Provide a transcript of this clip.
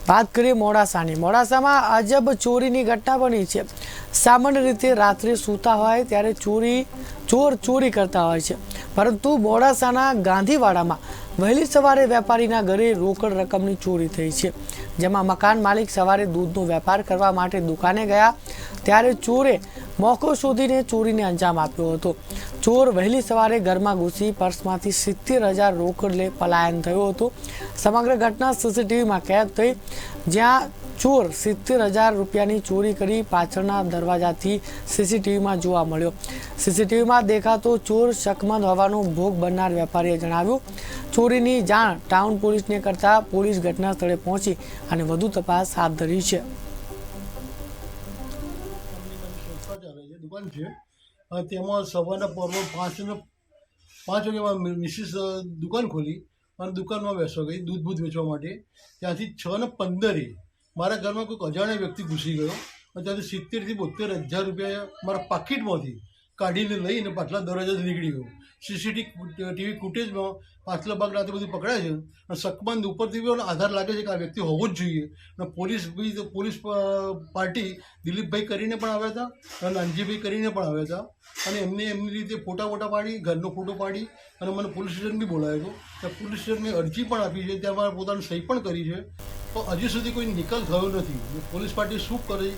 વાત કરીએ મોડાસાની। મોડાસામાં અજબ ચોરીની ઘટના બની છે। સામાન્ય રીતે રાત્રે સૂતા હોય ત્યારે ચોર ચોરી કરતા હોય છે, પરંતુ મોડાસાના ગાંધીવાડામાં વહેલી સવારે વેપારીના ઘરે રોકડ રકમની ચોરી થઈ છે, જેમાં મકાન માલિક સવારે દૂધનો વેપાર કરવા માટે દુકાને ગયા ત્યારે ચોરે મોકો શોધીને ચોરીને અંજામ આપ્યો હતો। ચોર વહેલી સવારે ઘરમાં ઘૂસી પર્સમાંથી 70,000 રોકડ લઈ પલાયન થયો હતો। સમગ્ર ઘટના સીસીટીવીમાં કેદ થઈ, જ્યાં ચોર 70,000 રૂપિયાની ચોરી કરી પાછળના દરવાજાથી સીસીટીવીમાં જોવા મળ્યો। સીસીટીવીમાં દેખાતો ચોર શકમંદ હોવાનો ભોગ બનનાર વેપારીએ જણાવ્યું। ચોરીની જાણ ટાઉન પોલીસને કરતા પોલીસ ઘટના સ્થળે પહોંચી અને વધુ તપાસ હાથ ધરી છે। દુકાન છે તેમાં સવારના પરમાં 5 વાગે મિસિસ દુકાન ખોલી અને દુકાનમાં બેસવા ગઈ દૂધ વેચવા માટે। ત્યાંથી 6:15 મારા ઘરમાં કોઈક અજાણ્યા વ્યક્તિ ઘૂસી ગયો અને ત્યાંથી 70,000 થી 72,000 રૂપિયા મારા પાકીટમાંથી કાઢીને લઈને પાછલા દરવાજાથી નીકળી ગયો। સીસીટીવી ફૂટેજમાં પાછલા ભાગ રાતે બધું પકડાય છે અને શકમંદ ઉપરથી બી આધાર લાગે છે કે આ વ્યક્તિ હોવો જ જોઈએ। અને પોલીસ પાર્ટી દિલીપભાઈ કરીને પણ આવ્યા હતા અને નાનજીભાઈ કરીને પણ આવ્યા હતા અને એમની રીતે ફોટા પાડી, ઘરનો ફોટો પાડી અને મને પોલીસ સ્ટેશન બી બોલાવ્યો હતો। ત્યાં પોલીસ સ્ટેશનની અરજી પણ આપી છે, ત્યાં મારે પોતાની સહી પણ કરી છે, તો હજી સુધી કોઈ નિકાલ થયો નથી। પોલીસ પાર્ટી શું કરે